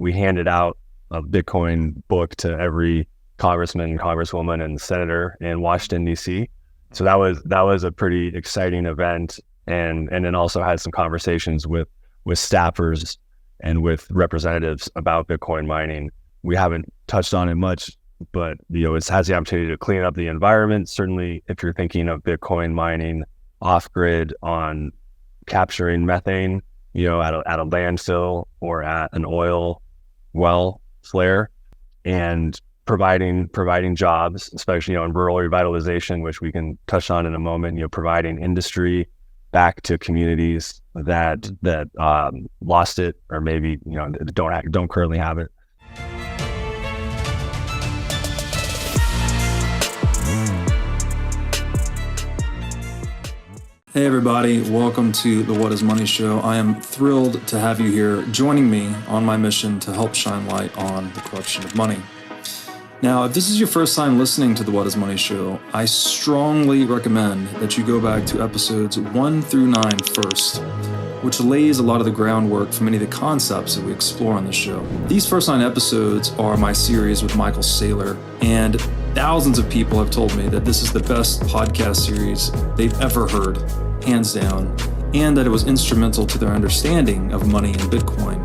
we handed out a Bitcoin book to every congressman, congresswoman, and senator in Washington, D.C. So that was a pretty exciting event, and then also had some conversations with staffers and with representatives about Bitcoin mining. We haven't touched on it much, but it has the opportunity to clean up the environment. Certainly, if you're thinking of Bitcoin mining off grid on capturing methane, at a landfill or at an oil well flare, and providing jobs, especially in rural revitalization, which we can touch on in a moment. Providing industry back to communities that lost it, or maybe don't currently have it. Hey everybody, welcome to the What is Money Show. I am thrilled to have you here joining me on my mission to help shine light on the corruption of money. Now, if this is your first time listening to the What is Money Show, I strongly recommend that you go back to episodes 1 through 9 first, which lays a lot of the groundwork for many of the concepts that we explore on the show. These first 9 episodes are my series with Michael Saylor, and thousands of people have told me that this is the best podcast series they've ever heard, hands down, and that it was instrumental to their understanding of money and Bitcoin.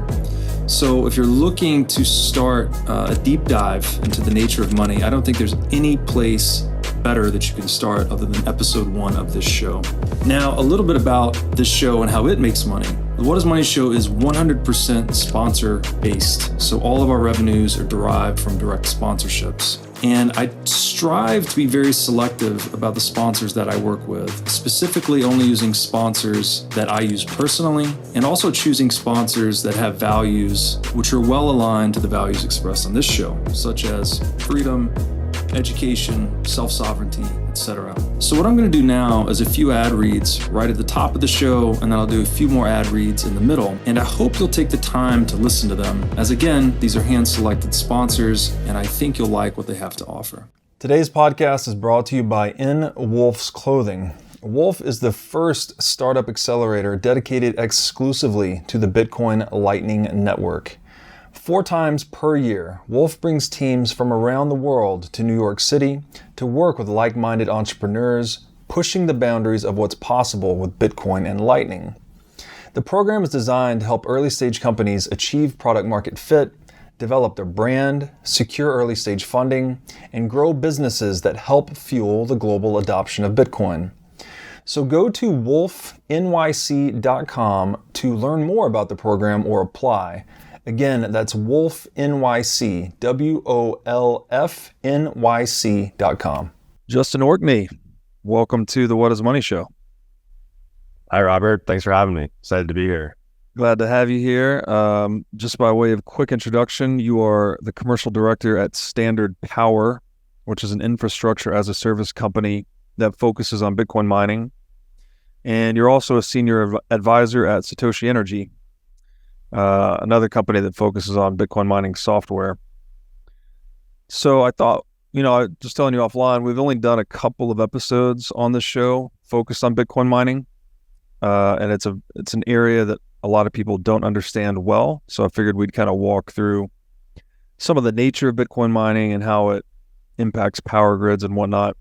So if you're looking to start a deep dive into the nature of money, I don't think there's any place better that you can start other than episode 1 of this show. Now, a little bit about this show and how it makes money. The What is Money Show is 100% sponsor based. So all of our revenues are derived from direct sponsorships. And I strive to be very selective about the sponsors that I work with, specifically only using sponsors that I use personally, and also choosing sponsors that have values which are well aligned to the values expressed on this show, such as freedom, education, self-sovereignty, etc. So what I'm going to do now is a few ad reads right at the top of the show, and then I'll do a few more ad reads in the middle. And I hope you'll take the time to listen to them, as again, these are hand-selected sponsors, and I think you'll like what they have to offer. Today's podcast is brought to you by In Wolf's Clothing. Wolf is the first startup accelerator dedicated exclusively to the Bitcoin Lightning Network. 4 times per year, Wolf brings teams from around the world to New York City to work with like-minded entrepreneurs, pushing the boundaries of what's possible with Bitcoin and Lightning. The program is designed to help early-stage companies achieve product-market fit, develop their brand, secure early-stage funding, and grow businesses that help fuel the global adoption of Bitcoin. So go to wolfnyc.com to learn more about the program or apply. Again, that's Wolf NYC, WOLFNYC.com. Justin Orkney, welcome to the What is Money Show. Hi, Robert. Thanks for having me. Excited to be here. Glad to have you here. Just by way of quick introduction, you are the commercial director at Standard Power, which is an infrastructure as a service company that focuses on Bitcoin mining. And you're also a senior advisor at Satoshi Energy, another company that focuses on Bitcoin mining software. So I thought, just telling you offline, we've only done a couple of episodes on this show focused on Bitcoin mining. And it's an area that a lot of people don't understand well. So I figured we'd kind of walk through some of the nature of Bitcoin mining and how it impacts power grids and whatnot.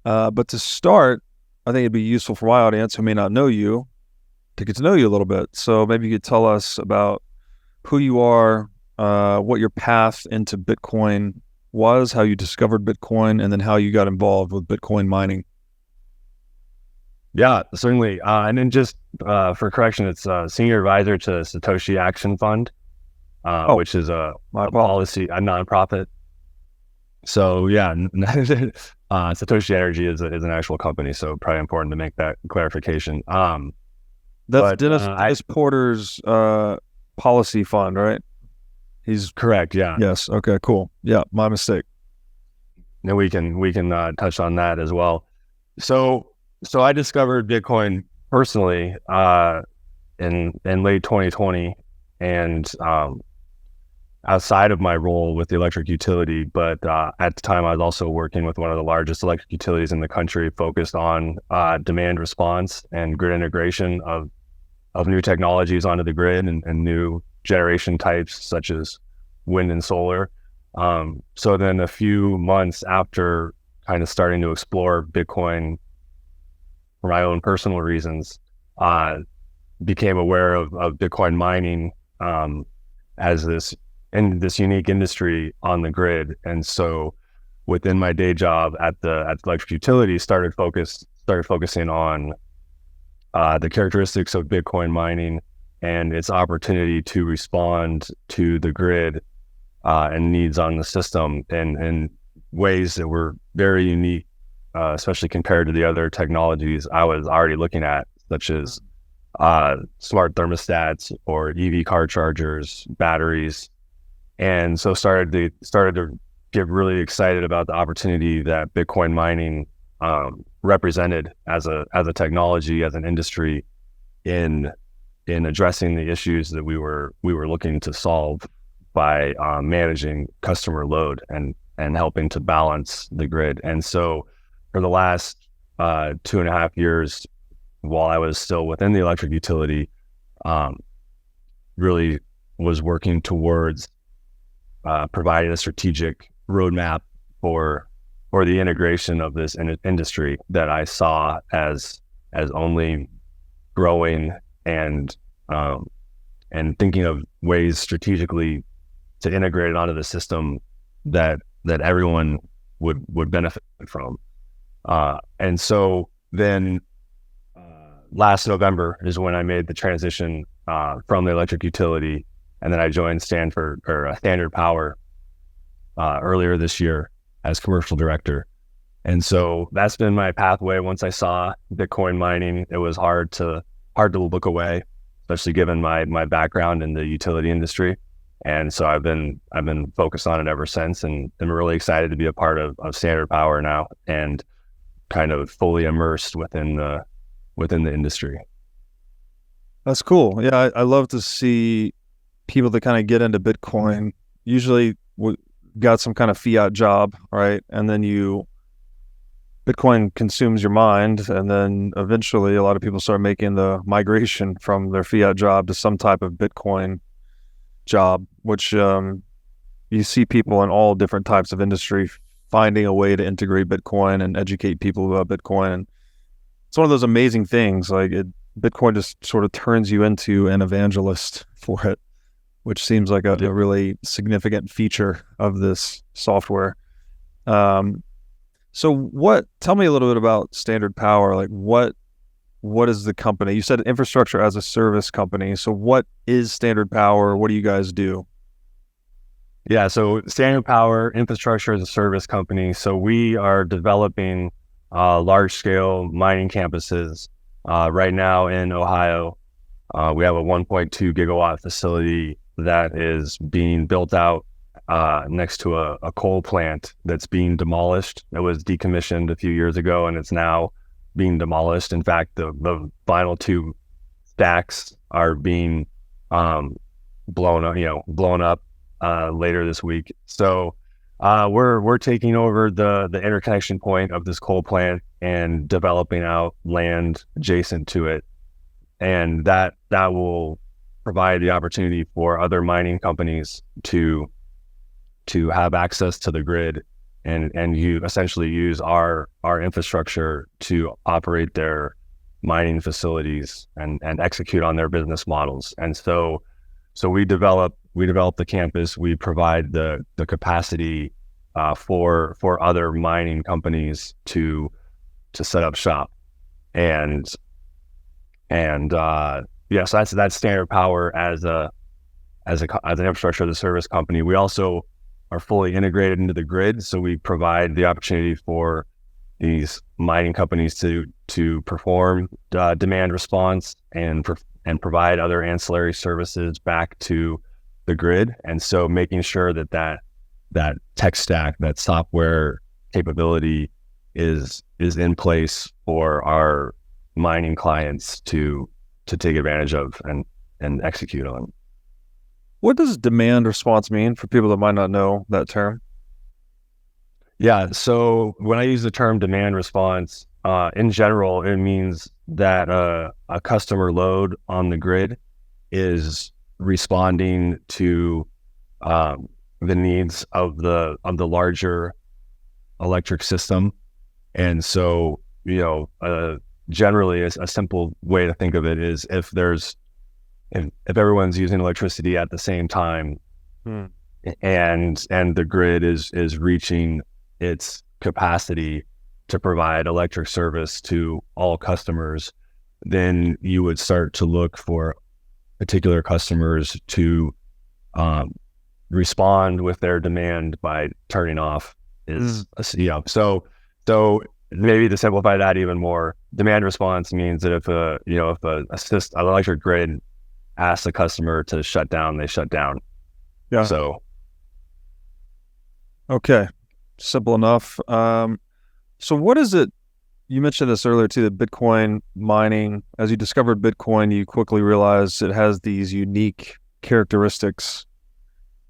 But to start, I think it'd be useful for my audience who may not know you to get to know you a little bit. So maybe you could tell us about who you are, what your path into Bitcoin was, how you discovered Bitcoin, and then how you got involved with Bitcoin mining. Yeah, certainly. And then just for correction, it's senior advisor to Satoshi Action Fund, which is a nonprofit. So yeah, Satoshi Energy is an actual company. So probably important to make that clarification. That's Dennis Porter's policy fund, right? He's correct. Yeah. Yes. Okay. Cool. Yeah. My mistake. And we can touch on that as well. So I discovered Bitcoin personally in late 2020, and outside of my role with the electric utility, but at the time I was also working with one of the largest electric utilities in the country, focused on demand response and grid integration of new technologies onto the grid and new generation types such as wind and solar. So then a few months after kind of starting to explore Bitcoin for my own personal reasons, became aware of Bitcoin mining as this unique industry on the grid. And so within my day job at the electric utility, started focusing on the characteristics of Bitcoin mining and its opportunity to respond to the grid and needs on the system in ways that were very unique, especially compared to the other technologies I was already looking at, such as smart thermostats or EV car chargers, batteries. And so started to get really excited about the opportunity that Bitcoin mining represented as a technology, as an industry in addressing the issues that we were looking to solve by managing customer load and helping to balance the grid. And so for the last 2.5 years, while I was still within the electric utility, really was working towards providing a strategic roadmap for the integration of this industry that I saw as only growing and thinking of ways strategically to integrate it onto the system that everyone would benefit from. And so then last November is when I made the transition from the electric utility, and then I joined Standard Power earlier this year as commercial director. And so that's been my pathway. Once I saw Bitcoin mining, it was hard to look away, especially given my background in the utility industry. And so I've been focused on it ever since, and I'm really excited to be a part of Standard Power now and kind of fully immersed within the industry. That's cool. Yeah, I love to see people that kind of get into Bitcoin. Usually got some kind of fiat job, right? And then Bitcoin consumes your mind, and then eventually a lot of people start making the migration from their fiat job to some type of Bitcoin job, which you see people in all different types of industry finding a way to integrate Bitcoin and educate people about Bitcoin. And it's one of those amazing things. Like Bitcoin just sort of turns you into an evangelist for it, which seems like a really significant feature of this software. So tell me a little bit about Standard Power. Like what is the company? You said infrastructure as a service company. So what is Standard Power? What do you guys do? Yeah, so Standard Power, infrastructure as a service company. So we are developing large-scale mining campuses right now in Ohio. We have a 1.2 gigawatt facility that is being built out next to a coal plant that's being demolished. It was decommissioned a few years ago, and it's now being demolished. In fact, the final two stacks are being blown up later this week. So we're taking over the interconnection point of this coal plant and developing out land adjacent to it, and that will provide the opportunity for other mining companies to have access to the grid and you essentially use our infrastructure to operate their mining facilities and execute on their business models. And so we develop the campus. We provide the capacity for other mining companies to set up shop, and so that's Standard Power as an infrastructure as a service company. We also are fully integrated into the grid, so we provide the opportunity for these mining companies to perform demand response and provide other ancillary services back to the grid. And so making sure that tech stack, that software capability is in place for our mining clients to take advantage of and execute on. What does demand response mean for people that might not know that term? Yeah, so when I use the term demand response, in general, it means that a customer load on the grid is responding to the needs of the larger electric system. And so, generally a simple way to think of it is if everyone's using electricity at the same time, and the grid is reaching its capacity to provide electric service to all customers, then you would start to look for particular customers to respond with their demand by turning off. So maybe to simplify that even more, demand response means that if an electric grid asks a customer to shut down, they shut down. Yeah. So. Okay. Simple enough. So what is it? You mentioned this earlier too, that Bitcoin mining, as you discovered Bitcoin, you quickly realized it has these unique characteristics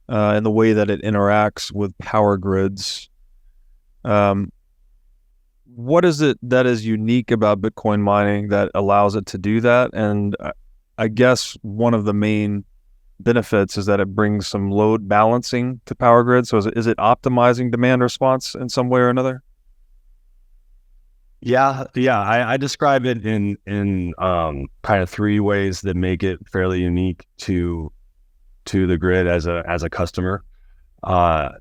in the way that it interacts with power grids. What is it that is unique about Bitcoin mining that allows it to do that? And I guess one of the main benefits is that it brings some load balancing to power grids. So is it optimizing demand response in some way or another? Yeah. I describe it in kind of three ways that make it fairly unique to the grid as a customer. I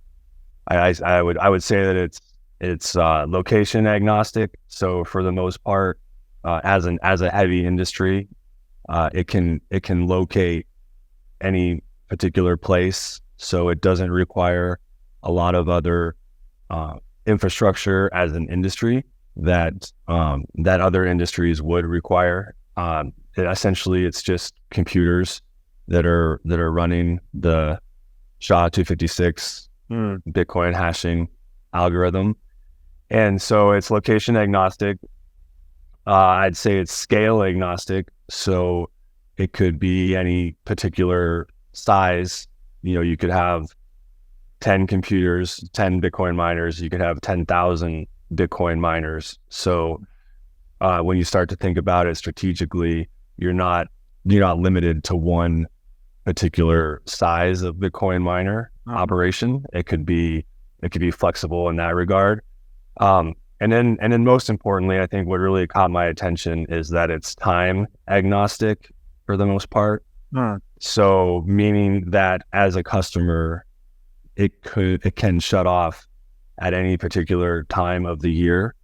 would say that it's location agnostic. So for the most part, as a heavy industry, it can locate any particular place. So it doesn't require a lot of other infrastructure as an industry that other industries would require. Essentially, it's just computers that are running the SHA-256 Bitcoin hashing algorithm, and so it's location agnostic. I'd say it's scale agnostic. So it could be any particular size. You could have 10 computers, 10 Bitcoin miners. You could have 10,000 Bitcoin miners. So when you start to think about it strategically, you're not limited to one particular size of Bitcoin miner operation. It could be flexible in that regard. And then most importantly, I think what really caught my attention is that it's time agnostic for the most part. So meaning that as a customer, it can shut off at any particular time of the year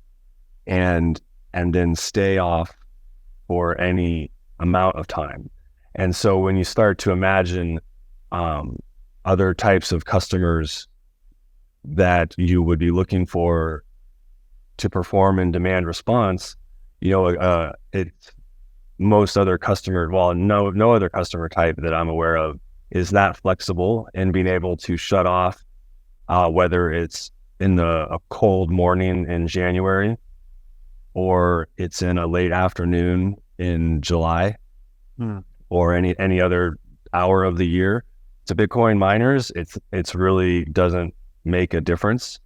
and then stay off for any amount of time. And so when you start to imagine other types of customers that you would be looking for to perform in demand response, it's most other customer, no other customer type that I'm aware of is that flexible in being able to shut off, whether it's in a cold morning in January or it's in a late afternoon in July or any other hour of the year. To Bitcoin miners, it's really doesn't make a difference.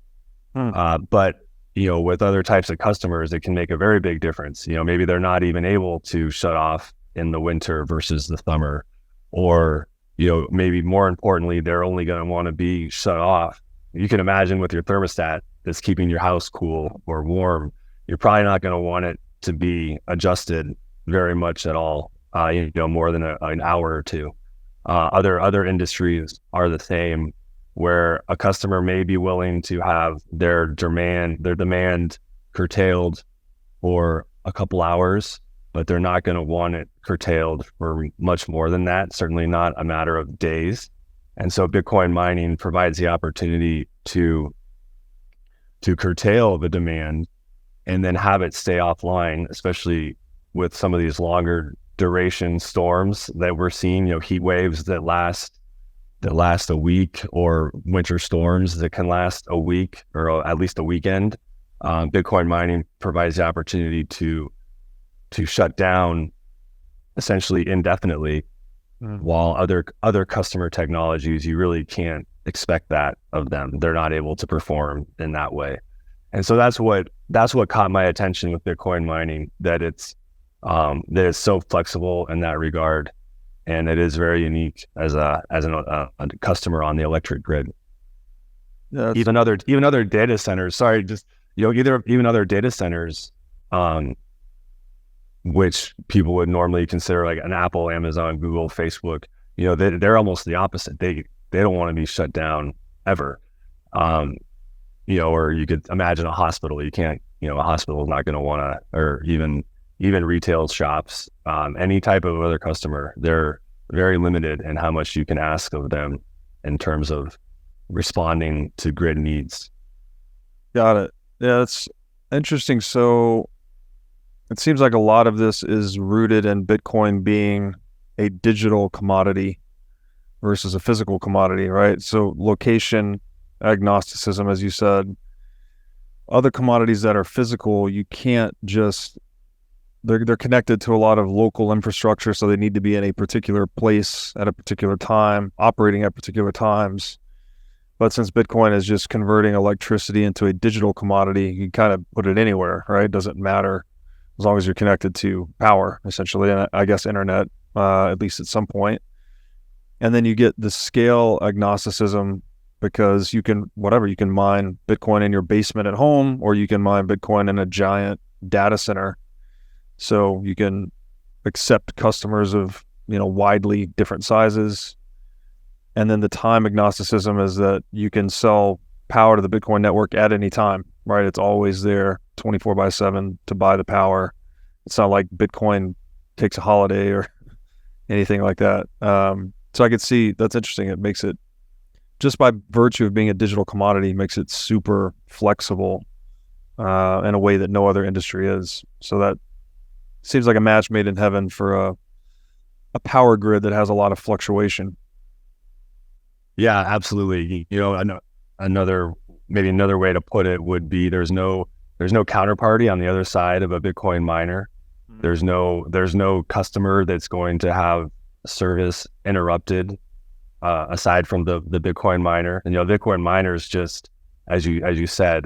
But with other types of customers, it can make a very big difference. Maybe they're not even able to shut off in the winter versus the summer, or maybe more importantly, they're only going to want to be shut off. You can imagine with your thermostat that's keeping your house cool or warm, you're probably not going to want it to be adjusted very much at all, more than an hour or two. Other industries are the same, where a customer may be willing to have their demand curtailed for a couple hours, but they're not going to want it curtailed for much more than that, certainly not a matter of days. And so Bitcoin mining provides the opportunity to curtail the demand and then have it stay offline, especially with some of these longer duration storms that we're seeing, heat waves that last a week, or winter storms that can last a week or at least a weekend. Bitcoin mining provides the opportunity to shut down essentially indefinitely, while other customer technologies, you really can't expect that of them. They're not able to perform in that way. And so that's what caught my attention with Bitcoin mining, that it's so flexible in that regard. and it is very unique as a customer on the electric grid. Yeah, Even other data centers. Sorry, just even other data centers, which people would normally consider like an Apple, Amazon, Google, Facebook. They're almost the opposite. They don't want to be shut down ever. Or you could imagine a hospital. You can't. A hospital is not going to want to, or even retail shops, any type of other customer. They're very limited in how much you can ask of them in terms of responding to grid needs. Got it. Yeah, that's interesting. So it seems like a lot of this is rooted in Bitcoin being a digital commodity versus a physical commodity, right? So location agnosticism, as you said. Other commodities that are physical, you can't just, they're connected to a lot of local infrastructure, so they need to be in a particular place at a particular time, operating at particular times. But since Bitcoin is just converting electricity into a digital commodity, you can kind of put it anywhere, right? It doesn't matter as long as you're connected to power, essentially, and I guess internet, at least at some point. And then you get the scale agnosticism, because you can mine Bitcoin in your basement at home, or you can mine Bitcoin in a giant data center. So you can accept customers of, widely different sizes. And then the time agnosticism is that you can sell power to the Bitcoin network at any time, right? It's always there 24/7 to buy the power. It's not like Bitcoin takes a holiday or anything like that. So I could see that's interesting. It makes it, just by virtue of being a digital commodity, makes it super flexible in a way that no other industry is. So that seems like a match made in heaven for a power grid that has a lot of fluctuation. Yeah, absolutely. Another way to put it would be there's no counterparty on the other side of a Bitcoin miner. Mm-hmm. There's no customer that's going to have service interrupted. Aside from the Bitcoin miner, and Bitcoin miners, just as you said,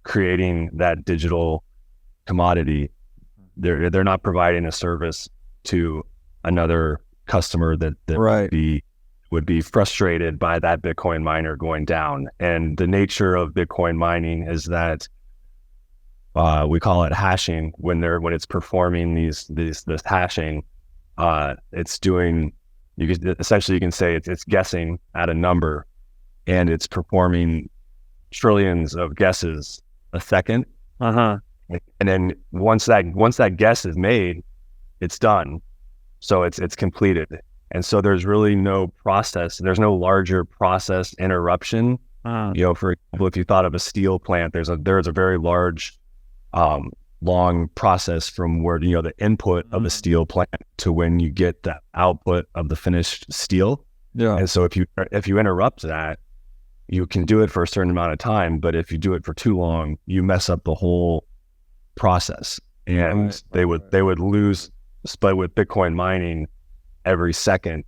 creating that digital commodity. They're not providing a service to another customer that right. would be frustrated by that Bitcoin miner going down. And the nature of Bitcoin mining is that we call it hashing. When it's performing this hashing, it's doing. You can say it's guessing at a number, and it's performing trillions of guesses a second. Uh-huh. And then once that guess is made, it's done. So it's completed. And so there's really no process. There's no larger process interruption. Uh-huh. For example, if you thought of a steel plant, there's a very large, long process from where the input of the steel plant to when you get the output of the finished steel. Yeah. And so if you interrupt that, you can do it for a certain amount of time, but if you do it for too long, you mess up the whole process. And they would lose. But with Bitcoin mining, every second,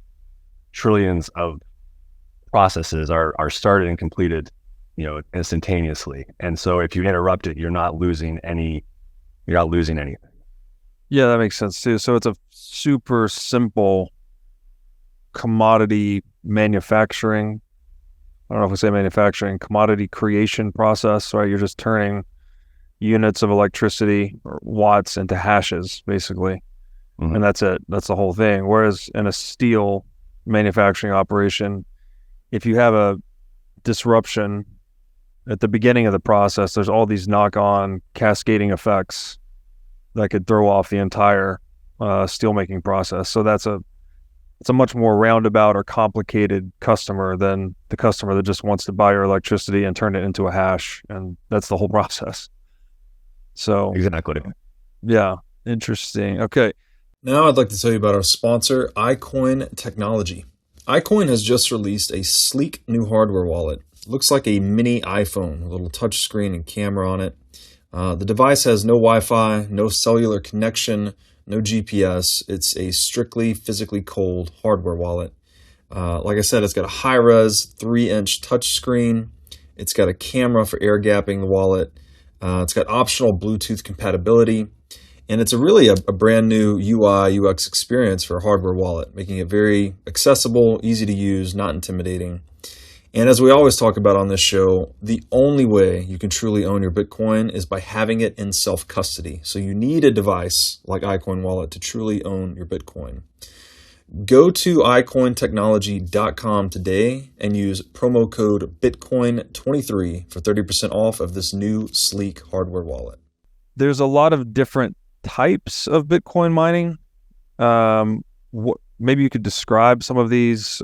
trillions of processes are started and completed, instantaneously. And so if you interrupt it, you're not losing anything. Yeah, that makes sense too. So it's a super simple commodity manufacturing. I don't know if we say manufacturing, commodity creation process, right? You're just turning units of electricity or watts into hashes, basically. Mm-hmm. And that's it. That's the whole thing. Whereas in a steel manufacturing operation, if you have a disruption at the beginning of the process, there's all these knock-on cascading effects that could throw off the entire steelmaking process. So it's a much more roundabout or complicated customer than the customer that just wants to buy your electricity and turn it into a hash, and that's the whole process. So exactly. Yeah, interesting. Okay. Now I'd like to tell you about our sponsor, iCoin Technology. iCoin has just released a sleek new hardware wallet. It looks like a mini iPhone, a little touch screen and camera on it. The device has no Wi-Fi, no cellular connection, no GPS. It's a strictly physically cold hardware wallet. Like I said, it's got a high-res 3-inch touchscreen. It's got a camera for air gapping the wallet. It's got optional Bluetooth compatibility. And it's a brand new UI, UX experience for a hardware wallet, making it very accessible, easy to use, not intimidating. And as we always talk about on this show, the only way you can truly own your Bitcoin is by having it in self-custody. So you need a device like iCoin Wallet to truly own your Bitcoin. Go to iCointechnology.com today and use promo code Bitcoin23 for 30% off of this new sleek hardware wallet. There's a lot of different types of Bitcoin mining. Maybe you could describe some of these: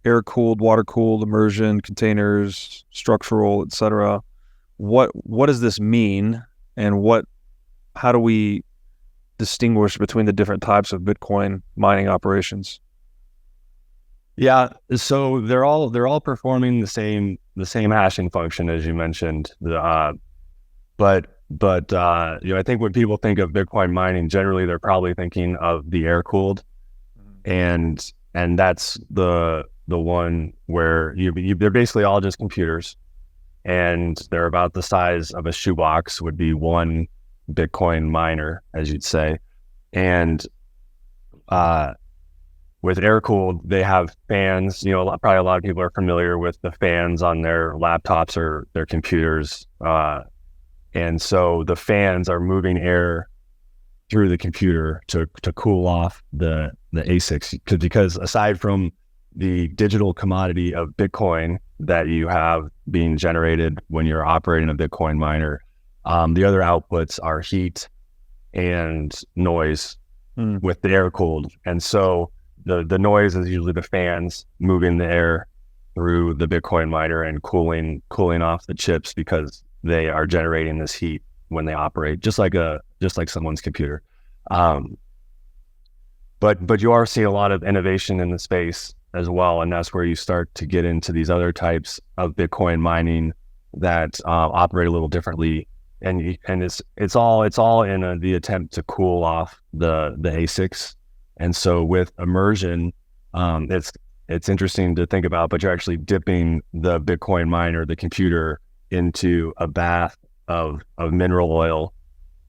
air-cooled, water-cooled, immersion, containers, structural, etc. What does this mean, and how do we distinguish between the different types of Bitcoin mining operations? Yeah, so they're all performing the same hashing function as you mentioned. But I think when people think of Bitcoin mining, generally they're probably thinking of the air cooled, and that's the one where they're basically all just computers, and they're about the size of a shoebox, would be one Bitcoin miner, as you'd say. And with air cooled, they have fans. Probably a lot of people are familiar with the fans on their laptops or their computers. And so the fans are moving air through the computer to cool off the ASICs. Because aside from the digital commodity of Bitcoin that you have being generated when you're operating a Bitcoin miner, the other outputs are heat and noise with the air cooled. And so the noise is usually the fans moving the air through the Bitcoin miner and cooling off the chips, because they are generating this heat when they operate, just like someone's computer. But you are seeing a lot of innovation in the space as well, and that's where you start to get into these other types of Bitcoin mining that operate a little differently, and it's all in the attempt to cool off the ASICs. And so with immersion, it's interesting to think about, but you're actually dipping the Bitcoin miner, the computer, into a bath of mineral oil,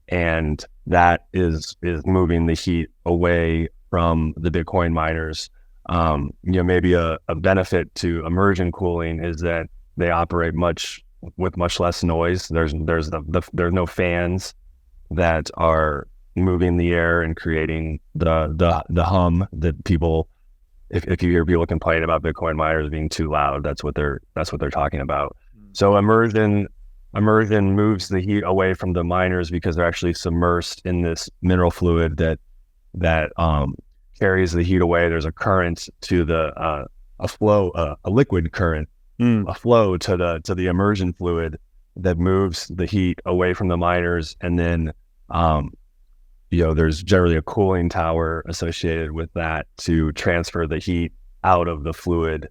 and that is moving the heat away from the Bitcoin miners. Maybe a benefit to immersion cooling is that they operate with much less noise. There's no fans that are moving the air and creating the hum that people, if you hear people complain about Bitcoin miners being too loud, that's what they're talking about. So immersion moves the heat away from the miners because they're actually submersed in this mineral fluid that carries the heat away. There's a current to a liquid current, a flow to the immersion fluid that moves the heat away from the miners, and then there's generally a cooling tower associated with that to transfer the heat out of the fluid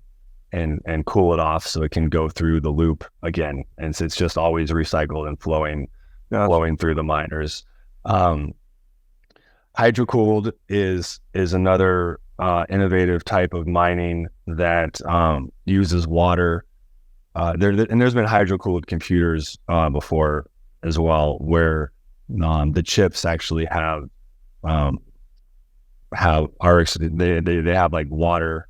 and cool it off so it can go through the loop again. And so it's just always recycled and flowing through the miners. Hydrocooled is another innovative type of mining that uses water. There's been hydrocooled computers before as well, where the chips actually have like water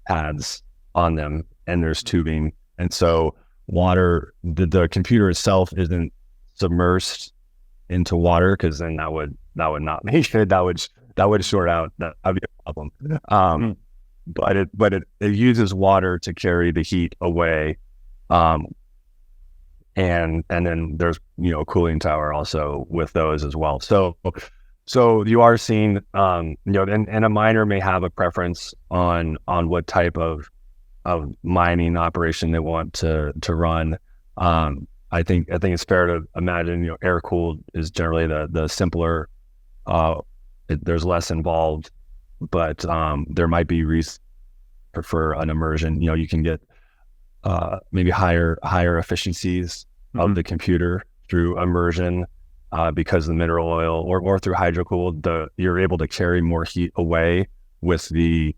pads on them, and there's tubing, and so water, the computer itself isn't submersed into water, because then that would not make it. That would short out. That would be a problem. But it uses water to carry the heat away, and then there's a cooling tower also with those as well. So you are seeing and a miner may have a preference on what type of mining operation they want to run. I think it's fair to imagine air cooled is generally the simpler. There's less involved, but there might be reasons to prefer an immersion. You can get maybe higher efficiencies of the computer through immersion because the mineral oil, or through hydrocooled, you're able to carry more heat away with the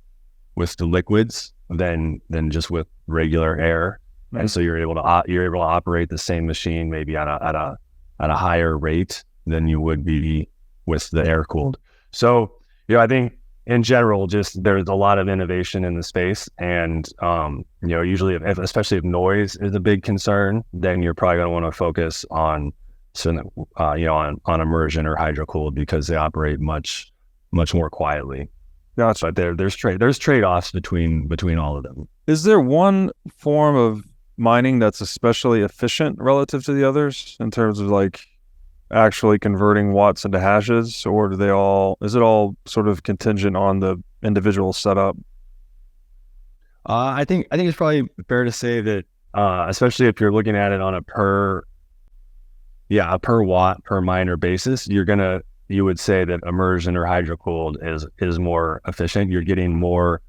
liquids than just with regular air. And so you're able to operate the same machine maybe at a higher rate than you would be with the air cooled. So, I think in general, just there's a lot of innovation in the space, and usually, especially if noise is a big concern, then you're probably going to want to focus on on immersion or hydro cooled, because they operate much more quietly. Gotcha. But there's trade-offs between all of them. Is there one form of mining that's especially efficient relative to the others in terms of like actually converting watts into hashes, or is it all sort of contingent on the individual setup? I think it's probably fair to say that, especially if you're looking at it on a per watt per miner basis, you would say that immersion or hydro cooled is more efficient. You're getting more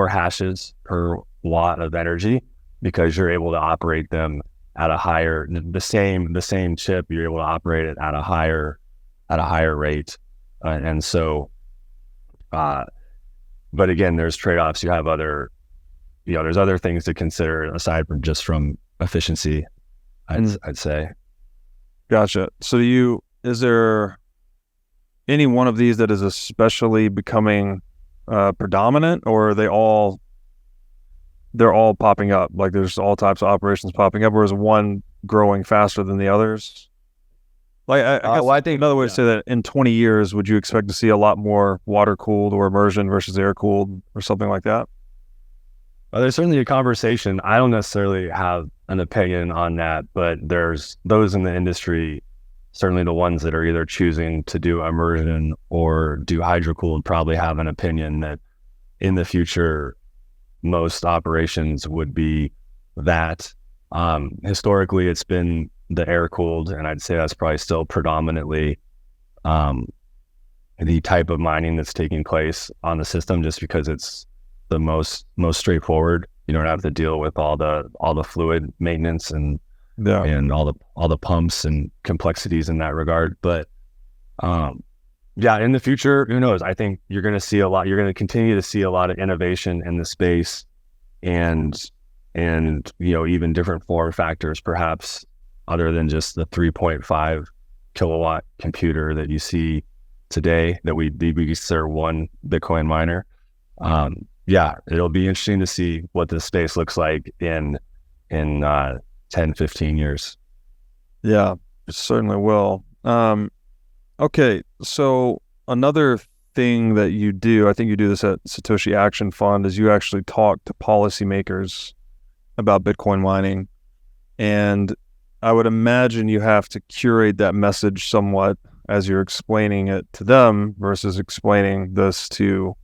hashes per watt of energy, because you're able to operate them at a higher, the same chip, you're able to operate it at a higher rate. And so, but again, there's trade-offs. You have there's other things to consider aside from efficiency, I'd say. Gotcha. So is there any one of these that is especially becoming predominant, or are they're all popping up? Like there's all types of operations popping up, or is one growing faster than the others? Like I think another way to say that, in 20 years, would you expect to see a lot more water cooled or immersion versus air cooled or something like that? There's certainly a conversation. I don't necessarily have an opinion on that, but there's those in the industry, certainly the ones that are either choosing to do immersion or do hydro cooled, probably have an opinion that in the future, most operations would be that. Historically, it's been the air cooled, and I'd say that's probably still predominantly the type of mining that's taking place on the system, just because it's the most straightforward. You don't have to deal with all the fluid maintenance and all the pumps and complexities in that regard. But in the future, who knows? I think you're going to continue to see a lot of innovation in the space, and even different form factors, perhaps other than just the 3.5 kilowatt computer that you see today that we consider one Bitcoin miner. It'll be interesting to see what this space looks like in 10, 15 years. Yeah, it certainly will. Okay, so another thing that you do, I think you do this at Satoshi Action Fund, is you actually talk to policymakers about Bitcoin mining. And I would imagine you have to curate that message somewhat as you're explaining it to them versus explaining this to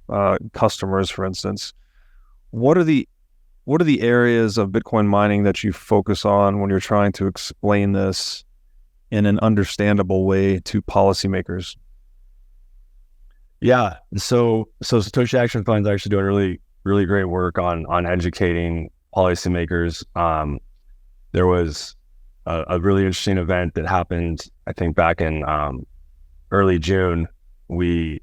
customers, for instance. What are the areas of Bitcoin mining that you focus on when you're trying to explain this in an understandable way to policymakers? Yeah, so Satoshi Action Fund is actually doing really, really great work on educating policymakers. There was a really interesting event that happened, I think, back in early June. We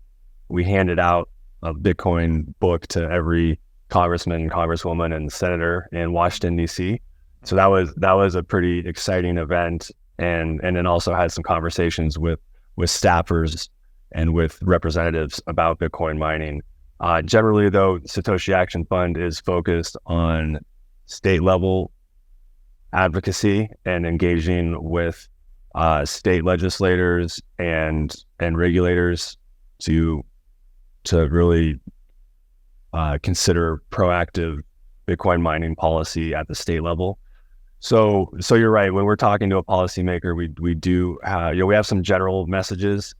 handed out a Bitcoin book to every congressman, congresswoman, and senator in Washington, D.C. So that was a pretty exciting event, and then also had some conversations with staffers and with representatives about Bitcoin mining. Generally, though, Satoshi Action Fund is focused on state level advocacy and engaging with state legislators and regulators to really consider proactive Bitcoin mining policy at the state level. So you're right. When we're talking to a policymaker, we do we have some general messages.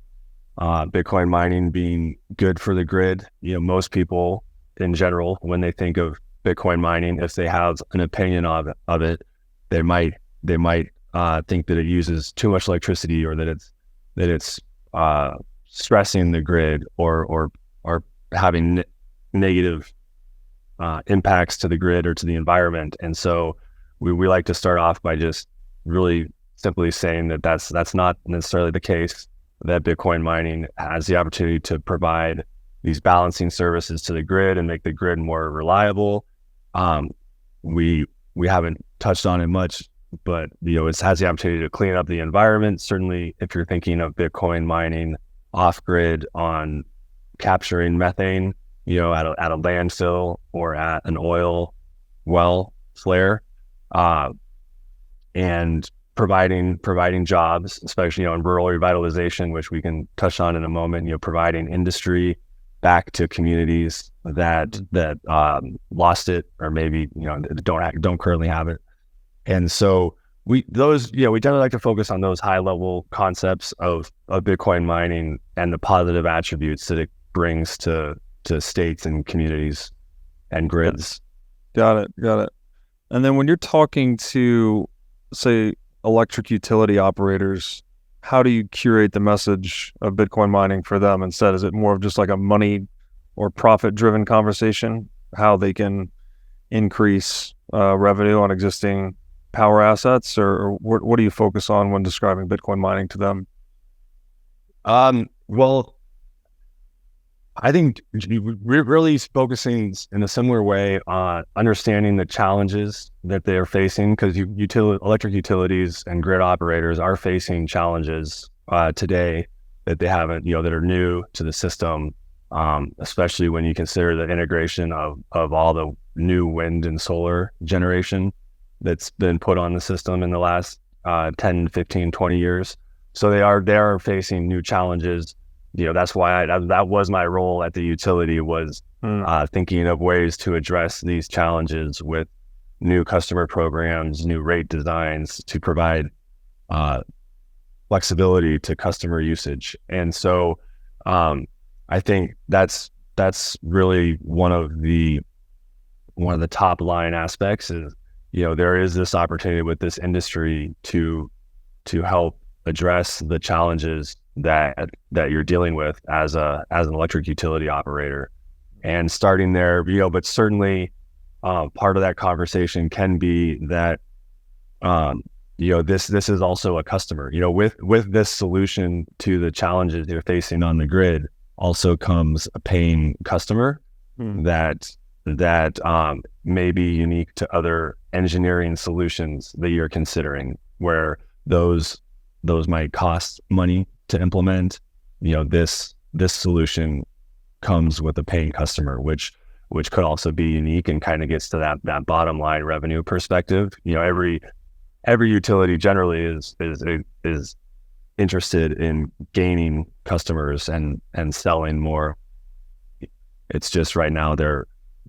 Bitcoin mining being good for the grid. Most people in general, when they think of Bitcoin mining, if they have an opinion of it, they might think that it uses too much electricity, or that it's stressing the grid, or having negative impacts to the grid or to the environment. And so we like to start off by just really simply saying that that's not necessarily the case, that Bitcoin mining has the opportunity to provide these balancing services to the grid and make the grid more reliable. We haven't touched on it much it has the opportunity to clean up the environment. Certainly, if you're thinking of Bitcoin mining off grid on capturing methane, at a landfill or at an oil well flare, and providing jobs, especially in rural revitalization, which we can touch on in a moment. Providing industry back to communities that lost it, or maybe don't currently have it. And so we generally like to focus on those high level concepts of Bitcoin mining and the positive attributes that it brings to states and communities and grids. Got it. And then when you're talking to, say, electric utility operators, how do you curate the message of Bitcoin mining for them instead? Is it more of just like a money or profit driven conversation, how they can increase revenue on existing power assets, or what do you focus on when describing Bitcoin mining to them? Well, I think we're really focusing in a similar way on understanding the challenges that they're facing, because electric utilities and grid operators are facing challenges today that they haven't, that are new to the system, especially when you consider the integration of all the new wind and solar generation that's been put on the system in the last 10, 15, 20 years. So they are facing new challenges. That's why that was my role at the utility, was thinking of ways to address these challenges with new customer programs, new rate designs to provide flexibility to customer usage. And so I think that's really one of the top line aspects is, there is this opportunity with this industry to help address the challenges that you're dealing with as an electric utility operator, and starting there, but certainly part of that conversation can be that this is also a customer. With this solution to the challenges you're facing on the grid also comes a paying customer that may be unique to other engineering solutions that you're considering, where those might cost money to implement. This solution comes with a paying customer, which could also be unique and kind of gets to that bottom line revenue perspective. Every utility generally is interested in gaining customers and selling more. It's just right now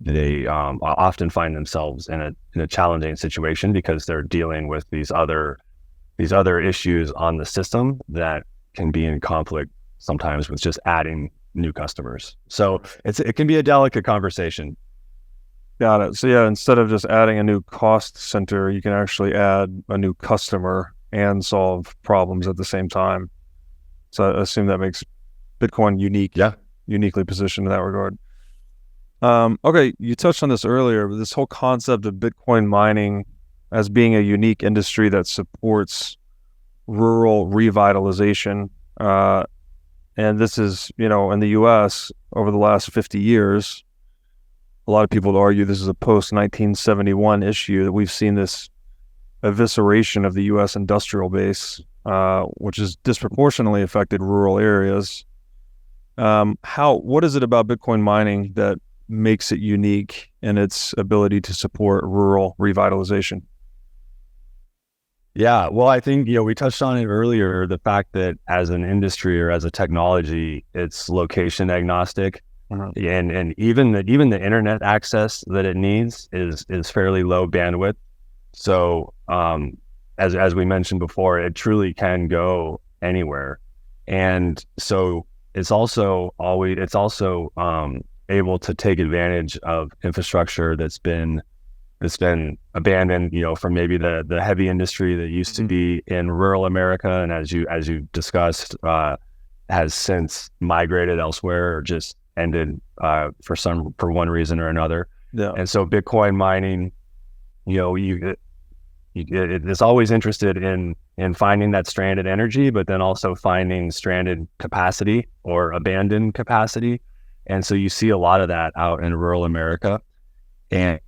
they often find themselves in a challenging situation because they're dealing with these other issues on the system that can be in conflict sometimes with just adding new customers. So it can be a delicate conversation. Got it. So yeah, instead of just adding a new cost center, you can actually add a new customer and solve problems at the same time. So I assume that makes Bitcoin unique. Yeah. Uniquely positioned in that regard. Okay, you touched on this earlier, but this whole concept of Bitcoin mining as being a unique industry that supports rural revitalization. And this is, in the US over the last 50 years, a lot of people would argue this is a post-1971 issue, that we've seen this evisceration of the US industrial base, which has disproportionately affected rural areas. What is it about Bitcoin mining that makes it unique in its ability to support rural revitalization? Yeah, well, I think, we touched on it earlier, the fact that as an industry or as a technology, it's location agnostic. And even the internet access that it needs is fairly low bandwidth. So as we mentioned before, it truly can go anywhere. And so it's also able to take advantage of infrastructure that's been abandoned, from maybe the heavy industry that used to be in rural America, and as you discussed, has since migrated elsewhere or just ended for one reason or another. Yeah. And so Bitcoin mining, it's always interested in finding that stranded energy, but then also finding stranded capacity or abandoned capacity. And so you see a lot of that out in rural America, and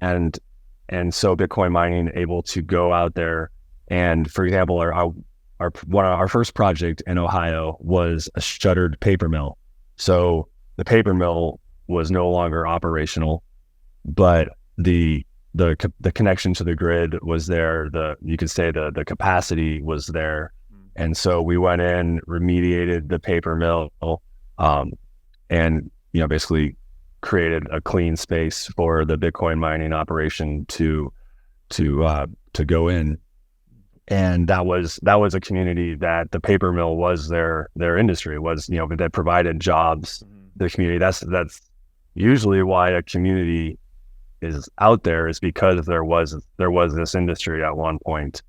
so Bitcoin mining able to go out there And for example, our first project in Ohio was a shuttered paper mill. So the paper mill was no longer operational, but the connection to the grid was there. You could say the capacity was there. And so we went in, remediated the paper mill, and basically created a clean space for the Bitcoin mining operation to go in. And that was a community that the paper mill was their industry, was that provided jobs to the community. That's usually why a community is out there, is because there was this industry at one point.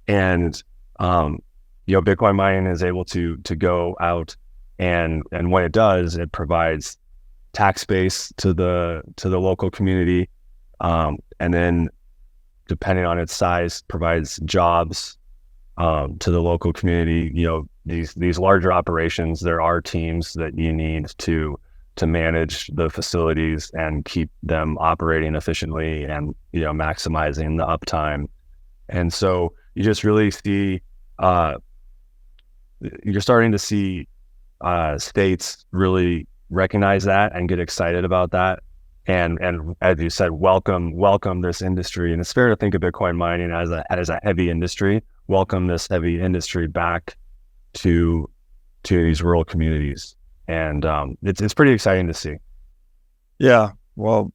And Bitcoin mining is able to go out, and when it does, it provides tax base to the local community, and then depending on its size, provides jobs to the local community. These larger operations, there are teams that you need to manage the facilities and keep them operating efficiently and maximizing the uptime. And so you just really see you're starting to see states really recognize that and get excited about that. And as you said, welcome this industry. And it's fair to think of Bitcoin mining as a heavy industry. Welcome this heavy industry back to these rural communities. And it's pretty exciting to see. Yeah. Well,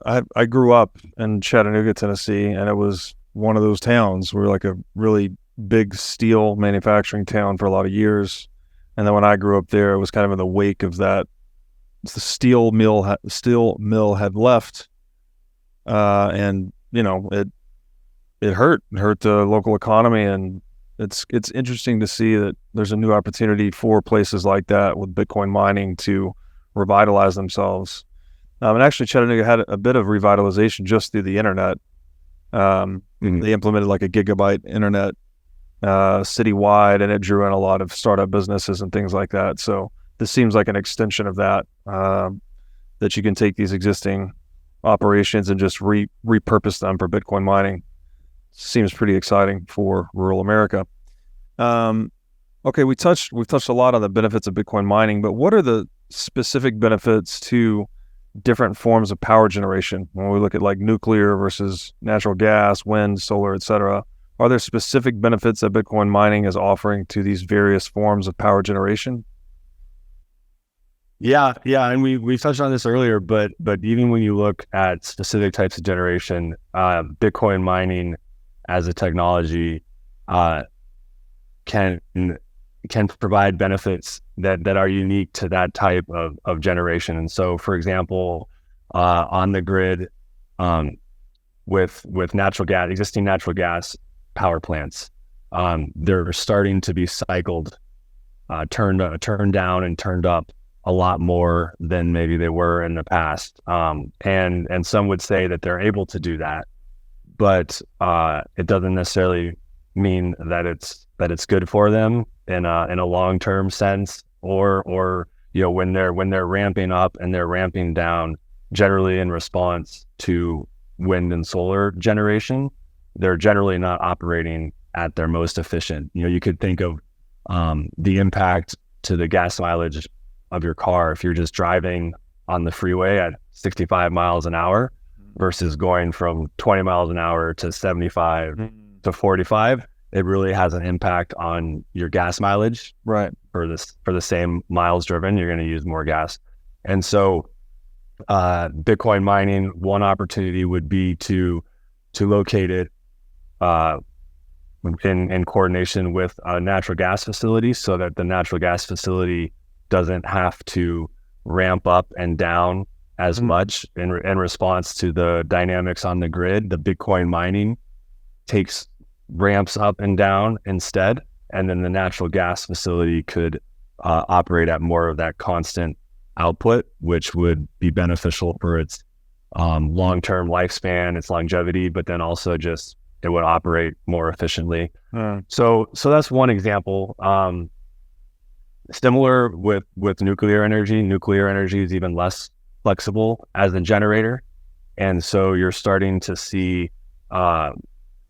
I grew up in Chattanooga, Tennessee, and it was one of those towns. We were like a really big steel manufacturing town for a lot of years. And then when I grew up there, it was kind of in the wake of that. The steel mill had left, and it hurt the local economy. And it's interesting to see that there's a new opportunity for places like that with Bitcoin mining to revitalize themselves. And actually, Chattanooga had a bit of revitalization just through the internet. They implemented like a gigabyte internet citywide, and it drew in a lot of startup businesses and things like that. So this seems like an extension of that, that you can take these existing operations and just repurpose them for Bitcoin mining. Seems pretty exciting for rural America. Okay, we've touched a lot on the benefits of Bitcoin mining, but what are the specific benefits to different forms of power generation? When we look at like nuclear versus natural gas, wind, solar, etc., are there specific benefits that Bitcoin mining is offering to these various forms of power generation? Yeah, and we touched on this earlier, but even when you look at specific types of generation, Bitcoin mining as a technology can provide benefits that are unique to that type of generation. And so, for example, on the grid, with existing natural gas power plants, they're starting to be cycled, turned down and turned up a lot more than maybe they were in the past. And some would say that they're able to do that, but it doesn't necessarily mean that it's good for them in a long-term sense, or when they're ramping up and they're ramping down, generally in response to wind and solar generation, they're generally not operating at their most efficient. You could think of the impact to the gas mileage of your car if you're just driving on the freeway at 65 miles an hour versus going from 20 miles an hour to 75 to 45. It really has an impact on your gas mileage. Right. For the same miles driven, you're going to use more gas. And so Bitcoin mining, one opportunity would be to locate it in coordination with a natural gas facility, so that the natural gas facility doesn't have to ramp up and down as much in response to the dynamics on the grid. The Bitcoin mining ramps up and down instead, and then the natural gas facility could operate at more of that constant output, which would be beneficial for its long-term lifespan, its longevity, but then also just it would operate more efficiently. So that's one example. Similar with nuclear energy. Nuclear energy is even less flexible as a generator, and so you're starting to see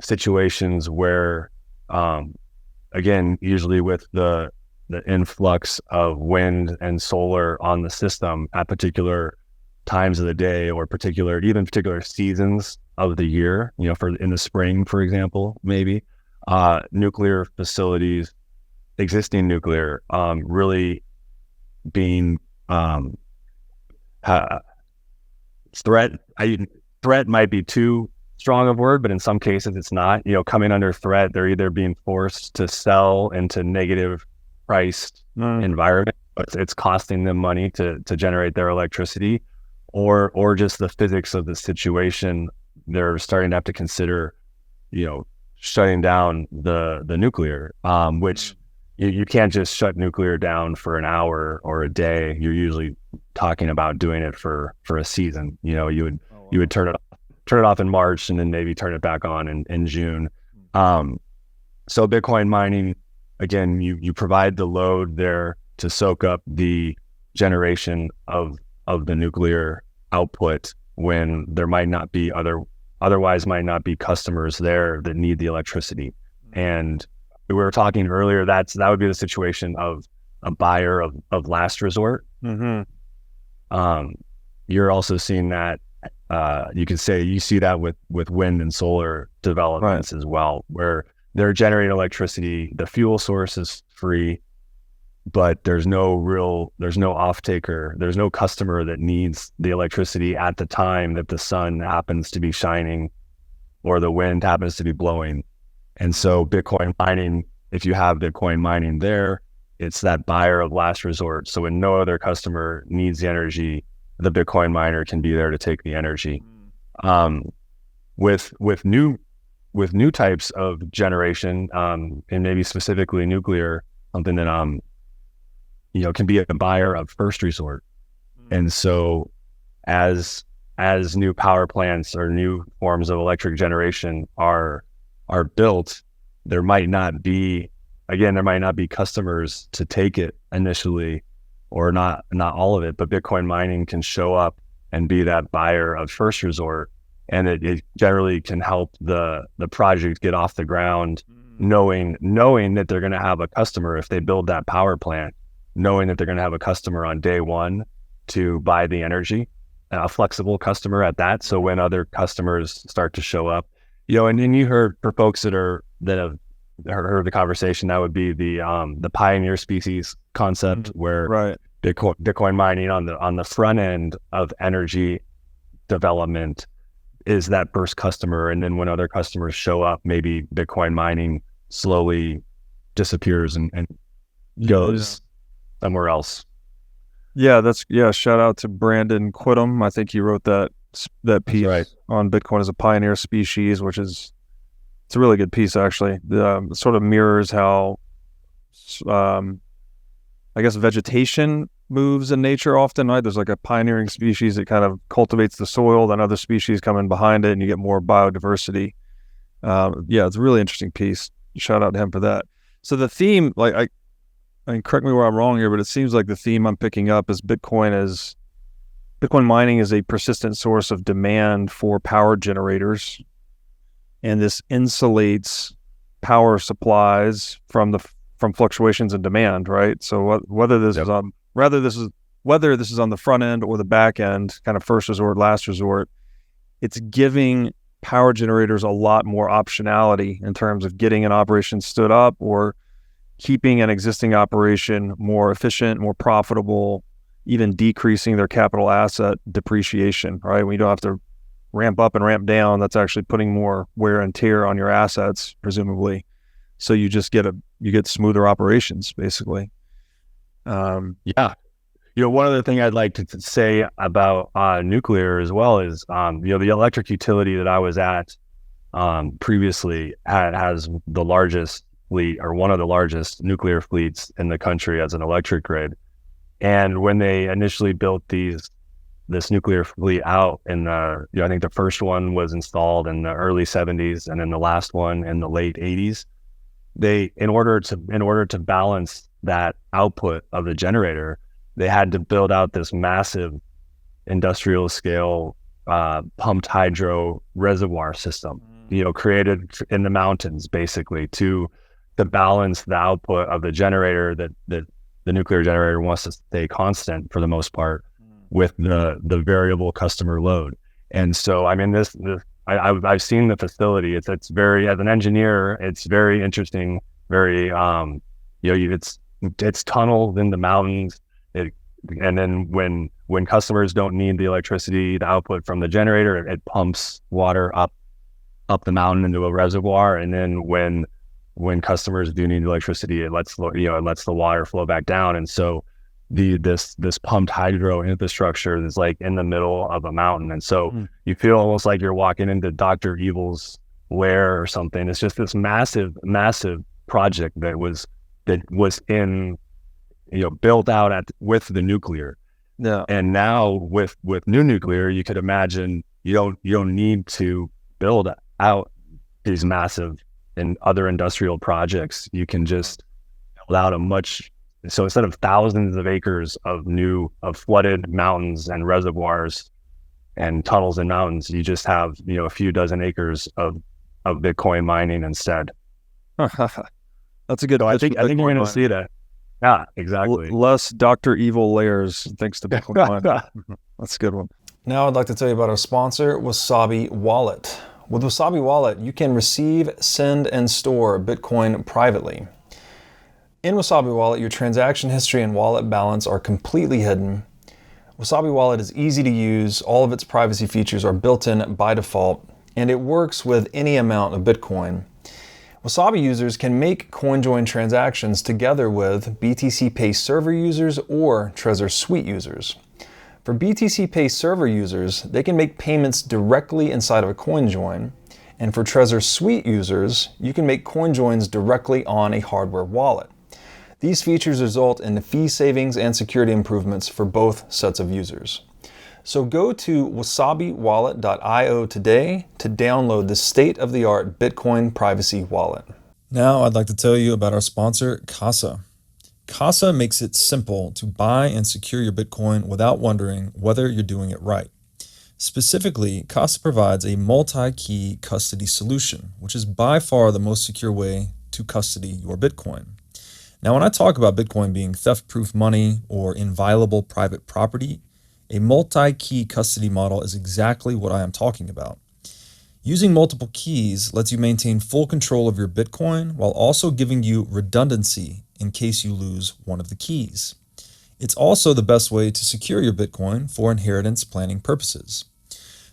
situations where Again, usually with the influx of wind and solar on the system at particular times of the day, or particular seasons of the year, for in the spring, for example, maybe nuclear facilities, existing nuclear, really being threat might be too strong of word, but in some cases it's not, coming under threat. They're either being forced to sell into negative priced environment, but it's costing them money to generate their electricity, or just the physics of the situation. They're starting to have to consider, shutting down the nuclear, which you can't just shut nuclear down for an hour or a day. You're usually talking about doing it for a season. You would turn it off in March and then maybe turn it back on in June. So Bitcoin mining, again, you provide the load there to soak up the generation of the nuclear output when there otherwise might not be customers there that need the electricity. And we were talking earlier, that would be the situation of a buyer of last resort. You're also seeing that, you see that with wind and solar developments as well, where they're generating electricity. The fuel source is free, but there's no off taker. There's no customer that needs the electricity at the time that the sun happens to be shining or the wind happens to be blowing. And so Bitcoin mining, if you have Bitcoin mining there, it's that buyer of last resort. So when no other customer needs the energy, the Bitcoin miner can be there to take the energy. With new types of generation, and maybe specifically nuclear, something that can be a buyer of first resort. And so as new power plants or new forms of electric generation are built, there might not be customers to take it initially, or not all of it, but Bitcoin mining can show up and be that buyer of first resort. And it generally can help the project get off the ground, knowing that they're going to have a customer if they build that power plant, knowing that they're going to have a customer on day one to buy the energy, a flexible customer at that. So when other customers start to show up, and you heard, for folks that have heard the conversation, that would be the pioneer species concept, where Bitcoin mining on the front end of energy development is that first customer. And then when other customers show up, maybe Bitcoin mining slowly disappears and goes somewhere else. Shout out to Brandon Quittem. I think he wrote that piece on Bitcoin as a pioneer species, it's a really good piece, actually. It sort of mirrors how, vegetation moves in nature often, right? There's like a pioneering species that kind of cultivates the soil, then other species come in behind it, and you get more biodiversity. It's a really interesting piece. Shout out to him for that. So the theme, correct me where I'm wrong here, but it seems like the theme I'm picking up is Bitcoin mining is a persistent source of demand for power generators, and this insulates power supplies from fluctuations in demand, right? So whether this is on the front end or the back end, kind of first resort, last resort, it's giving power generators a lot more optionality in terms of getting an operation stood up or keeping an existing operation more efficient, more profitable, even decreasing their capital asset depreciation, right? When you don't have to ramp up and ramp down, that's actually putting more wear and tear on your assets, presumably. So you just get smoother operations, basically. One other thing I'd like to say about nuclear as well is, the electric utility that I was at previously has the largest fleet, or one of the largest nuclear fleets in the country as an electric grid. And when they initially built this nuclear fleet out I think the first one was installed in the early 70s, and then the last one in the late 80s. They, in order to balance that output of the generator, they had to build out this massive industrial scale pumped hydro reservoir system. created in the mountains basically to balance the output of the generator that the nuclear generator wants to stay constant for the most part with the variable customer load. And so, I mean, I've seen the facility. It's very, as an engineer, it's very interesting. Very, it's tunneled in the mountains. And then when customers don't need the electricity, the output from the generator, it pumps water up the mountain into a reservoir. And then when customers do need electricity, it lets the water flow back down. And so this pumped hydro infrastructure is like in the middle of a mountain. And so you feel almost like you're walking into Dr. Evil's lair or something. It's just this massive, massive project that was in, built out with the nuclear. Yeah. And now with new nuclear, you could imagine you don't need to build out these massive and other industrial projects. You can just build out so instead of thousands of acres of flooded mountains and reservoirs and tunnels and mountains, you just have, a few dozen acres of Bitcoin mining instead. That's a good. So I think we're going to see that. Yeah, exactly. Less Dr. Evil layers thanks to Bitcoin mining. That's a good one. Now I'd like to tell you about our sponsor, Wasabi Wallet. With Wasabi Wallet, you can receive, send, and store Bitcoin privately. In Wasabi Wallet, your transaction history and wallet balance are completely hidden. Wasabi Wallet is easy to use, all of its privacy features are built in by default, and it works with any amount of Bitcoin. Wasabi users can make CoinJoin transactions together with BTC Pay server users or Trezor Suite users. For BTC Pay server users, they can make payments directly inside of a CoinJoin, and for Trezor Suite users, you can make CoinJoins directly on a hardware wallet. These features result in fee savings and security improvements for both sets of users. So go to wasabiwallet.io today to download the state-of-the-art Bitcoin privacy wallet. Now I'd like to tell you about our sponsor, Casa. Casa makes it simple to buy and secure your Bitcoin without wondering whether you're doing it right. Specifically, Casa provides a multi-key custody solution, which is by far the most secure way to custody your Bitcoin. Now, when I talk about Bitcoin being theft-proof money or inviolable private property, a multi-key custody model is exactly what I am talking about. Using multiple keys lets you maintain full control of your Bitcoin while also giving you redundancy in case you lose one of the keys. It's also the best way to secure your Bitcoin for inheritance planning purposes.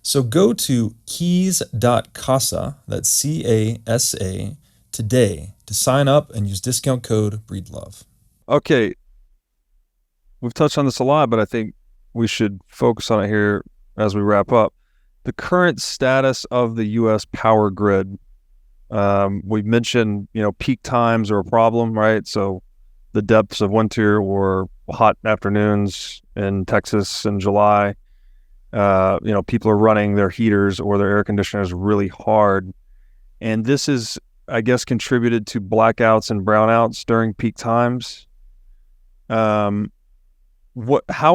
So go to keys.casa, that's C-A-S-A, today to sign up and use discount code BREEDLOVE. Okay. We've touched on this a lot, but I think we should focus on it here as we wrap up. The current status of the U.S. power grid. We've mentioned, peak times are a problem, right? So the depths of winter or hot afternoons in Texas in July, people are running their heaters or their air conditioners really hard. And this is, I guess, contributed to blackouts and brownouts during peak times. How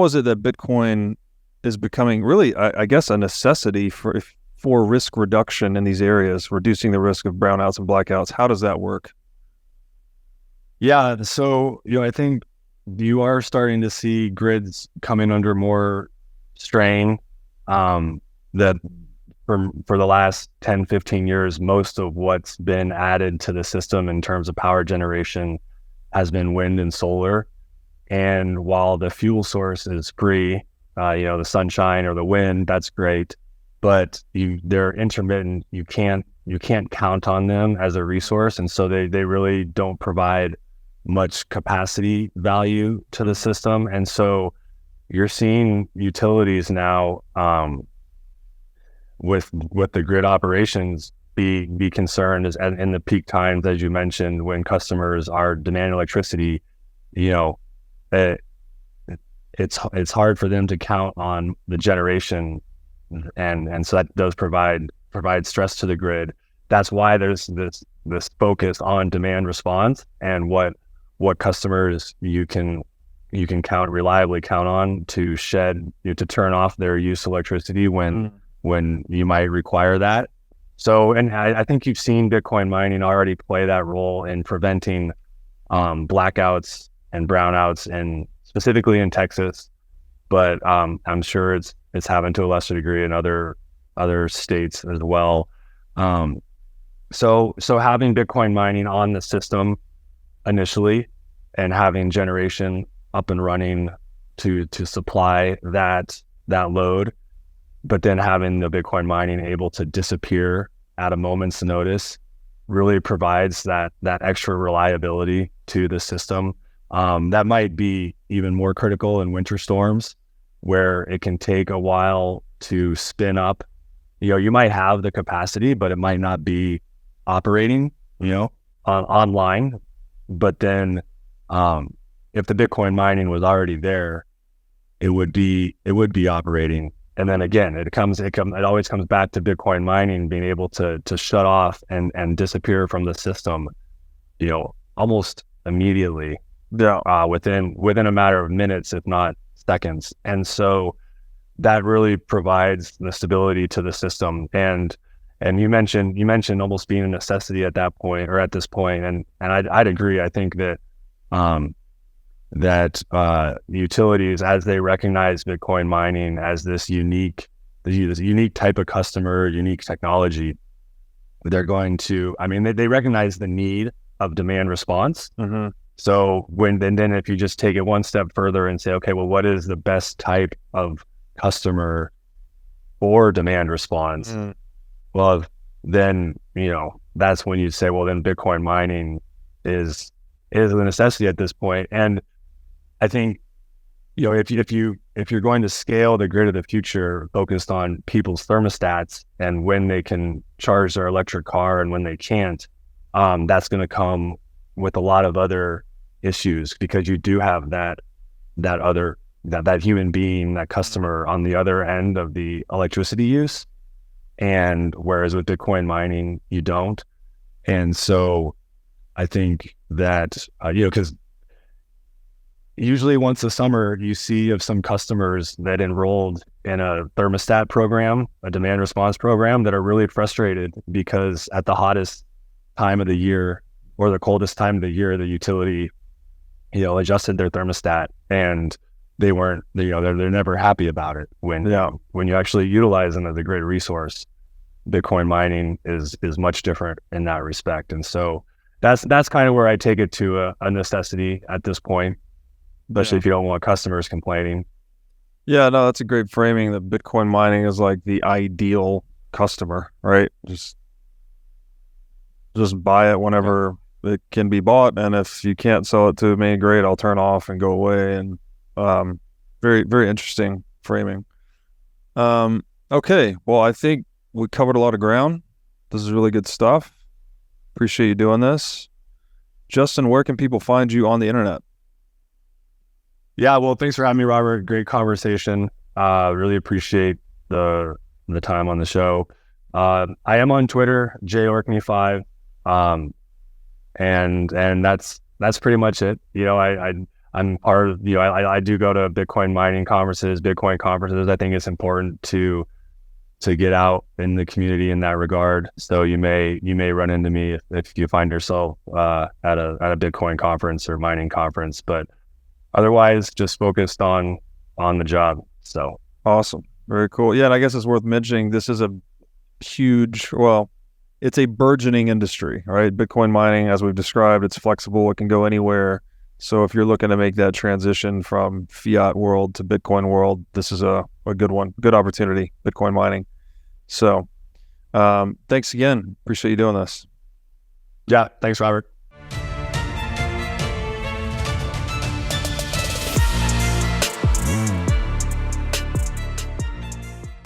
is it that Bitcoin is becoming really, I guess, a necessity for risk reduction in these areas, reducing the risk of brownouts and blackouts? How does that work? Yeah, so I think you are starting to see grids coming under more strain. That for the last 10, 15 years, most of what's been added to the system in terms of power generation has been wind and solar. And while the fuel source is free, the sunshine or the wind, that's great, but they're intermittent. You can't count on them as a resource, and so they really don't provide much capacity value to the system. And so you're seeing utilities now with the grid operations be concerned as in the peak times, as you mentioned, when customers are demanding electricity. It's hard for them to count on the generation, and so that does provide stress to the grid. That's why there's this focus on demand response and what customers you can reliably count on to to turn off their use of electricity when you might require that. So, and I think you've seen Bitcoin mining already play that role in preventing blackouts and brownouts, and specifically in Texas. But I'm sure it's happened to a lesser degree in other states as well. So having Bitcoin mining on the system initially, and having generation up and running to supply that load, but then having the Bitcoin mining able to disappear at a moment's notice really provides that extra reliability to the system. That might be even more critical in winter storms, where it can take a while to spin up. You might have the capacity, but it might not be operating, online. But then if the Bitcoin mining was already there, it would be operating. And then again, it always comes back to Bitcoin mining being able to shut off and disappear from the system, almost immediately. Yeah. Within a matter of minutes, if not seconds. And so that really provides the stability to the system. And you mentioned almost being a necessity at that point, or at this point. And I'd agree. I think that utilities, as they recognize Bitcoin mining as this unique type of customer, unique technology, they're going to, they recognize the need of demand response. Mm-hmm. So then if you just take it one step further and say, okay, well, what is the best type of customer for demand response? Mm. Well, then, that's when you say, well, then Bitcoin mining is a necessity at this point. And I think, if you're going to scale the grid of the future focused on people's thermostats and when they can charge their electric car and when they can't, that's going to come with a lot of other issues, because you do have that human being, that customer on the other end of the electricity use. And whereas with Bitcoin mining, you don't. And so I think that, because usually once a summer, you see of some customers that enrolled in a thermostat program, a demand response program, that are really frustrated because at the hottest time of the year or the coldest time of the year, the utility, adjusted their thermostat, and they weren't, they're never happy about it when you actually utilize them as a great resource. Bitcoin mining is much different in that respect. And so that's kind of where I take it to a necessity at this point, especially if you don't want customers complaining. Yeah, no, that's a great framing, that Bitcoin mining is like the ideal customer, right? Just buy it whenever it can be bought, and if you can't sell it to me, great, I'll turn off and go away. And very, very interesting framing. Okay, well, I think we covered a lot of ground. This is really good stuff. Appreciate you doing this. Justin, where can people find you on the internet? Yeah, well, thanks for having me, Robert. Great conversation. Really appreciate the time on the show. I am on Twitter, JOrkney5. And that's pretty much it. I'm part of, I do go to Bitcoin mining conferences, Bitcoin conferences. I think it's important to get out in the community in that regard. So you may run into me if you find yourself at a Bitcoin conference or mining conference, but otherwise just focused on the job. So awesome. Very cool. Yeah. And I guess it's worth mentioning, this is a huge, it's a burgeoning industry, right? Bitcoin mining, as we've described, it's flexible. It can go anywhere. So if you're looking to make that transition from fiat world to Bitcoin world, this is a good one, good opportunity, Bitcoin mining. So thanks again. Appreciate you doing this. Yeah. Thanks, Robert.